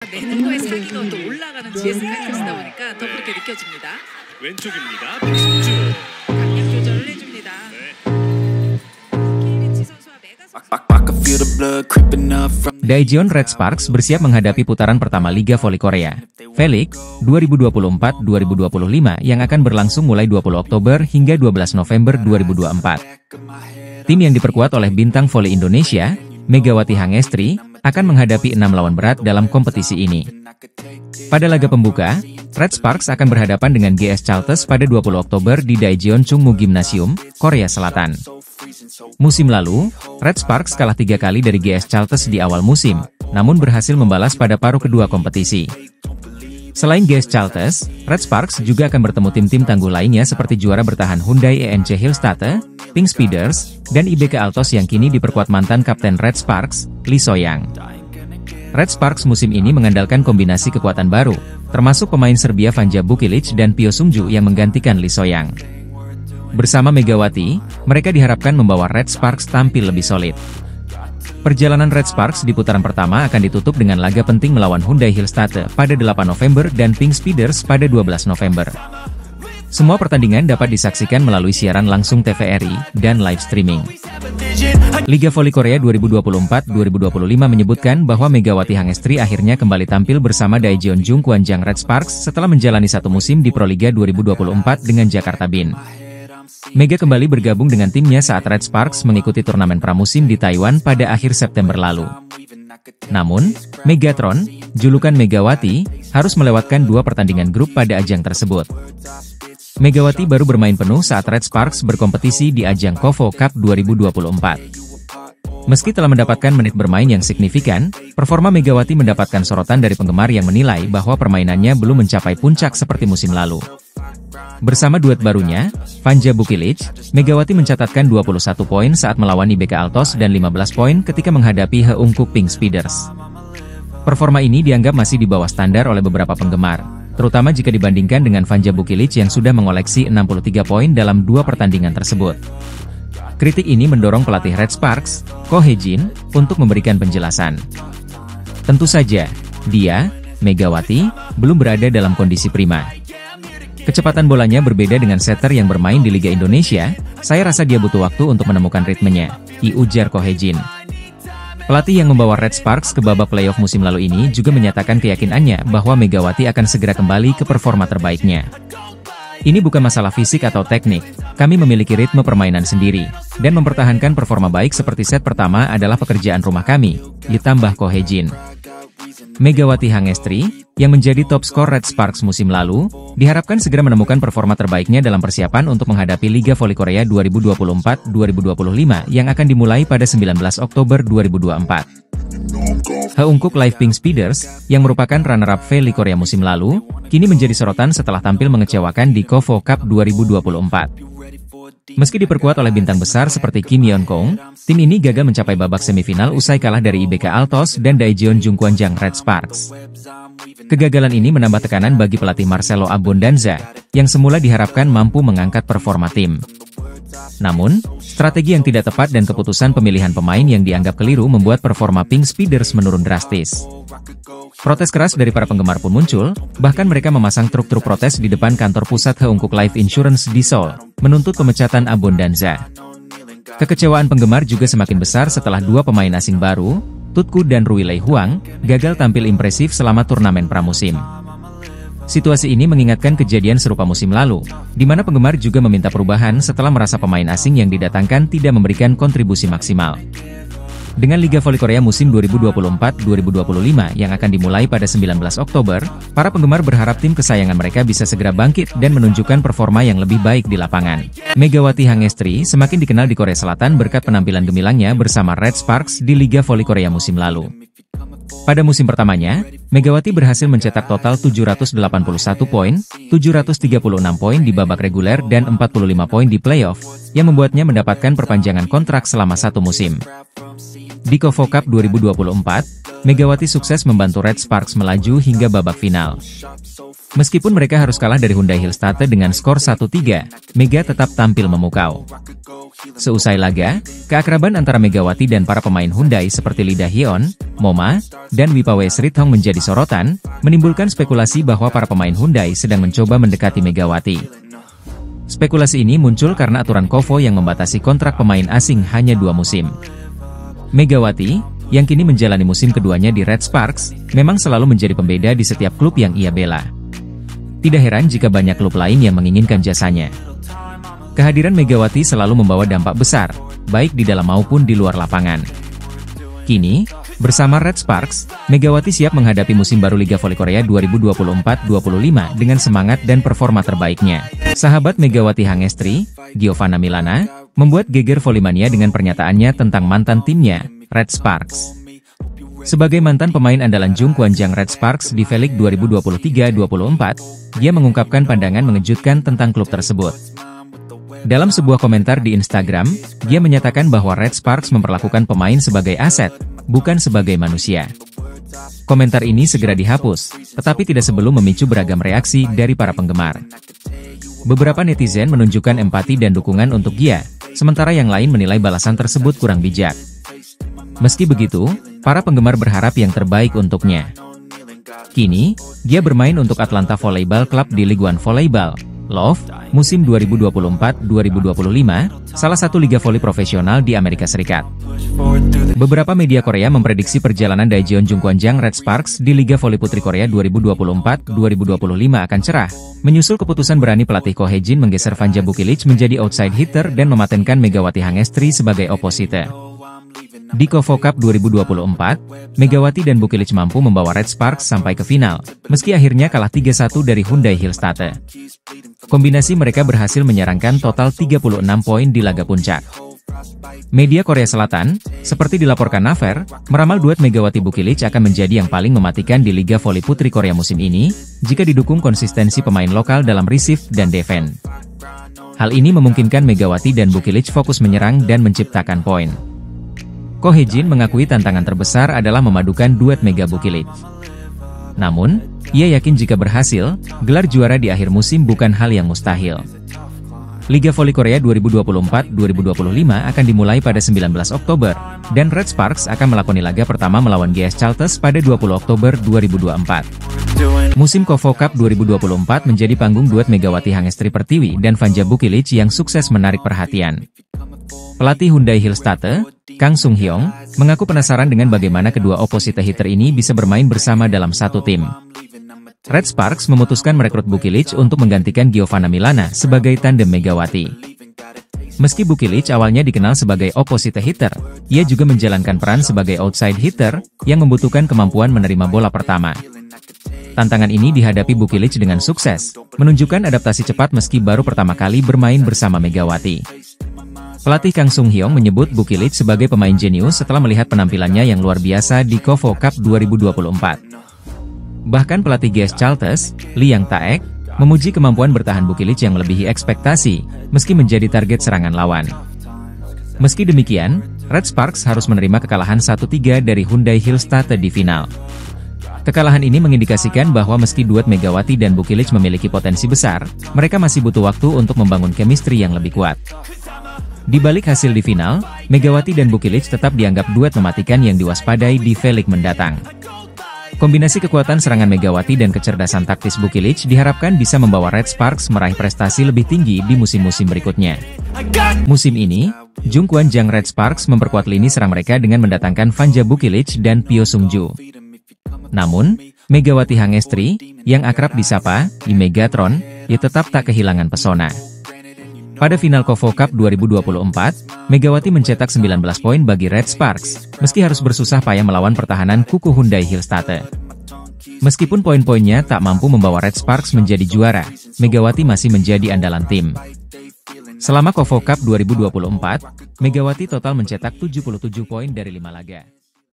내는 거에 사기가 또 올라가는 GS가 있다 보니까 더 그렇게 느껴집니다. 왼쪽입니다. 백승주. 강약 조절을 해줍니다. 케이리치 선수와 Daejeon Red Sparks bersiap menghadapi putaran pertama Liga Voli Korea V-League 2024-2025 yang akan berlangsung mulai 20 Oktober hingga 12 November 2024. Tim yang diperkuat oleh bintang voli Indonesia, Megawati Hangestri, akan menghadapi 6 lawan berat dalam kompetisi ini. Pada laga pembuka, Red Sparks akan berhadapan dengan GS Chalters pada 20 Oktober di Daejeon Chungmu Gymnasium, Korea Selatan. Musim lalu, Red Sparks kalah 3 kali dari GS Chalters di awal musim, namun berhasil membalas pada paruh kedua kompetisi. Selain GS Chalters, Red Sparks juga akan bertemu tim-tim tangguh lainnya seperti juara bertahan Hyundai ENC Hillstatte, Pink Speeders, dan IBK Altos yang kini diperkuat mantan kapten Red Sparks, Lee So-young. Red Sparks musim ini mengandalkan kombinasi kekuatan baru, termasuk pemain Serbia Vanja Bukilic dan Pio Sungju yang menggantikan Lee So-young. Bersama Megawati, mereka diharapkan membawa Red Sparks tampil lebih solid. Perjalanan Red Sparks di putaran pertama akan ditutup dengan laga penting melawan Hyundai Hillstatte pada 8 November dan Pink Speeders pada 12 November. Semua pertandingan dapat disaksikan melalui siaran langsung TVRI dan live streaming. Liga Voli Korea 2024-2025 menyebutkan bahwa Megawati Hangestri akhirnya kembali tampil bersama Daejeon Jungkwanjang Red Sparks setelah menjalani satu musim di Proliga 2024 dengan Jakarta Bin. Mega kembali bergabung dengan timnya saat Red Sparks mengikuti turnamen pramusim di Taiwan pada akhir September lalu. Namun, Megatron, julukan Megawati, harus melewatkan 2 pertandingan grup pada ajang tersebut. Megawati baru bermain penuh saat Red Sparks berkompetisi di ajang KOFO Cup 2024. Meski telah mendapatkan menit bermain yang signifikan, performa Megawati mendapatkan sorotan dari penggemar yang menilai bahwa permainannya belum mencapai puncak seperti musim lalu. Bersama duet barunya, Vanja Bukilic, Megawati mencatatkan 21 poin saat melawan IBK Altos dan 15 poin ketika menghadapi Heungkuk Pink Speeders. Performa ini dianggap masih di bawah standar oleh beberapa penggemar, terutama jika dibandingkan dengan Vanja Bukilic yang sudah mengoleksi 63 poin dalam 2 pertandingan tersebut. Kritik ini mendorong pelatih Red Sparks, Ko Hye-jin, untuk memberikan penjelasan. Tentu saja, dia, Megawati, belum berada dalam kondisi prima. Kecepatan bolanya berbeda dengan setter yang bermain di Liga Indonesia, saya rasa dia butuh waktu untuk menemukan ritmenya, ujar Ko Hye-jin. Pelatih yang membawa Red Sparks ke babak playoff musim lalu ini juga menyatakan keyakinannya bahwa Megawati akan segera kembali ke performa terbaiknya. Ini bukan masalah fisik atau teknik, kami memiliki ritme permainan sendiri, dan mempertahankan performa baik seperti set pertama adalah pekerjaan rumah kami, ditambah Ko Hye-jin. Megawati Hangestri, yang menjadi top skor Red Sparks musim lalu, diharapkan segera menemukan performa terbaiknya dalam persiapan untuk menghadapi Liga Voli Korea 2024-2025 yang akan dimulai pada 19 Oktober 2024. Heungkuk Live Pink Speeders, yang merupakan runner-up V-League Korea musim lalu, kini menjadi sorotan setelah tampil mengecewakan di KOFO Cup 2024. Meski diperkuat oleh bintang besar seperti Kim Yeon-kong, tim ini gagal mencapai babak semifinal usai kalah dari IBK Altos dan Daejeon Jungkwanjang Red Sparks. Kegagalan ini menambah tekanan bagi pelatih Marcelo Abondanza, yang semula diharapkan mampu mengangkat performa tim. Namun, strategi yang tidak tepat dan keputusan pemilihan pemain yang dianggap keliru membuat performa Pink Speeders menurun drastis. Protes keras dari para penggemar pun muncul, bahkan mereka memasang truk-truk protes di depan kantor pusat Heungkuk Life Insurance di Seoul, menuntut pemecatan Abondanza. Kekecewaan penggemar juga semakin besar setelah 2 pemain asing baru, Tutku dan Rui Lei Huang, gagal tampil impresif selama turnamen pramusim. Situasi ini mengingatkan kejadian serupa musim lalu, di mana penggemar juga meminta perubahan setelah merasa pemain asing yang didatangkan tidak memberikan kontribusi maksimal. Dengan Liga Voli Korea musim 2024-2025 yang akan dimulai pada 19 Oktober, para penggemar berharap tim kesayangan mereka bisa segera bangkit dan menunjukkan performa yang lebih baik di lapangan. Megawati Hangestri semakin dikenal di Korea Selatan berkat penampilan gemilangnya bersama Red Sparks di Liga Voli Korea musim lalu. Pada musim pertamanya, Megawati berhasil mencetak total 781 poin, 736 poin di babak reguler dan 45 poin di playoff, yang membuatnya mendapatkan perpanjangan kontrak selama 1 musim. Di KOFO Cup 2024, Megawati sukses membantu Red Sparks melaju hingga babak final. Meskipun mereka harus kalah dari Hyundai Hillstate dengan skor 1-3, Mega tetap tampil memukau. Seusai laga, keakraban antara Megawati dan para pemain Hyundai seperti Lee Da-hyun, Moma, dan Wipawesrithong menjadi sorotan, menimbulkan spekulasi bahwa para pemain Hyundai sedang mencoba mendekati Megawati. Spekulasi ini muncul karena aturan KOFO yang membatasi kontrak pemain asing hanya 2 musim. Megawati, yang kini menjalani musim keduanya di Red Sparks, memang selalu menjadi pembeda di setiap klub yang ia bela. Tidak heran jika banyak klub lain yang menginginkan jasanya. Kehadiran Megawati selalu membawa dampak besar, baik di dalam maupun di luar lapangan. Kini, bersama Red Sparks, Megawati siap menghadapi musim baru Liga Voli Korea 2024-25 dengan semangat dan performa terbaiknya. Sahabat Megawati Hangestri, Giovanna Milana, membuat geger Volimania dengan pernyataannya tentang mantan timnya, Red Sparks. Sebagai mantan pemain andalan Jungkwanjang Red Sparks di V-League 2023-24, dia mengungkapkan pandangan mengejutkan tentang klub tersebut. Dalam sebuah komentar di Instagram, dia menyatakan bahwa Red Sparks memperlakukan pemain sebagai aset, bukan sebagai manusia. Komentar ini segera dihapus, tetapi tidak sebelum memicu beragam reaksi dari para penggemar. Beberapa netizen menunjukkan empati dan dukungan untuk dia, sementara yang lain menilai balasan tersebut kurang bijak. Meski begitu, para penggemar berharap yang terbaik untuknya. Kini, dia bermain untuk Atlanta Volleyball Club di League One Volleyball, LOV, musim 2024-2025, salah satu liga voli profesional di Amerika Serikat. Beberapa media Korea memprediksi perjalanan Daejeon Jungkwanjang Red Sparks di Liga Voli Putri Korea 2024-2025 akan cerah, menyusul keputusan berani pelatih Ko Hae-jin menggeser Vanja Bukilic menjadi outside hitter dan mematenkan Megawati Hangestri sebagai opposite. Di KOFO Cup 2024, Megawati dan Bukilic mampu membawa Red Sparks sampai ke final, meski akhirnya kalah 3-1 dari Hyundai Hillstate. Kombinasi mereka berhasil menyerangkan total 36 poin di laga puncak. Media Korea Selatan, seperti dilaporkan Naver, meramal duet Megawati Bukilic akan menjadi yang paling mematikan di Liga Voli Putri Korea musim ini, jika didukung konsistensi pemain lokal dalam receive dan defense. Hal ini memungkinkan Megawati dan Bukilic fokus menyerang dan menciptakan poin. Ko Hae-jin mengakui tantangan terbesar adalah memadukan duet Mega Bukilic. Namun, ia yakin jika berhasil, gelar juara di akhir musim bukan hal yang mustahil. Liga Voli Korea 2024-2025 akan dimulai pada 19 Oktober, dan Red Sparks akan melakoni laga pertama melawan GS Chalters pada 20 Oktober 2024. Musim KOFO Cup 2024 menjadi panggung duet Megawati Hangestri Pertiwi dan Vanja Bukilic yang sukses menarik perhatian. Pelatih Hyundai Hillstate, Kang Sung-hyung, mengaku penasaran dengan bagaimana kedua opposite hitter ini bisa bermain bersama dalam satu tim. Red Sparks memutuskan merekrut Bukilic untuk menggantikan Giovanna Milana sebagai tandem Megawati. Meski Bukilic awalnya dikenal sebagai opposite hitter, ia juga menjalankan peran sebagai outside hitter, yang membutuhkan kemampuan menerima bola pertama. Tantangan ini dihadapi Bukilic dengan sukses, menunjukkan adaptasi cepat meski baru pertama kali bermain bersama Megawati. Pelatih Kang Sung-hyung menyebut Bukilic sebagai pemain jenius setelah melihat penampilannya yang luar biasa di KOFO Cup 2024. Bahkan pelatih GS Chalters, Lee Yang Taek, memuji kemampuan bertahan Bukilic yang melebihi ekspektasi, meski menjadi target serangan lawan. Meski demikian, Red Sparks harus menerima kekalahan 1-3 dari Hyundai Hillstate di final. Kekalahan ini mengindikasikan bahwa meski duet Megawati dan Bukilic memiliki potensi besar, mereka masih butuh waktu untuk membangun chemistry yang lebih kuat. Di balik hasil di final, Megawati dan Bukilic tetap dianggap duet mematikan yang diwaspadai di V-League mendatang. Kombinasi kekuatan serangan Megawati dan kecerdasan taktis Bukilic diharapkan bisa membawa Red Sparks meraih prestasi lebih tinggi di musim-musim berikutnya. Musim ini, Jungkwanjang Red Sparks memperkuat lini serang mereka dengan mendatangkan Vanja Bukilic dan Pyo Sung-ju. Namun, Megawati Hangestri, yang akrab disapa di Megatron, ia tetap tak kehilangan pesona. Pada final KOFO Cup 2024, Megawati mencetak 19 poin bagi Red Sparks, meski harus bersusah payah melawan pertahanan kuku Hyundai Hillstate. Meskipun poin-poinnya tak mampu membawa Red Sparks menjadi juara, Megawati masih menjadi andalan tim. Selama KOFO Cup 2024, Megawati total mencetak 77 poin dari 5 laga.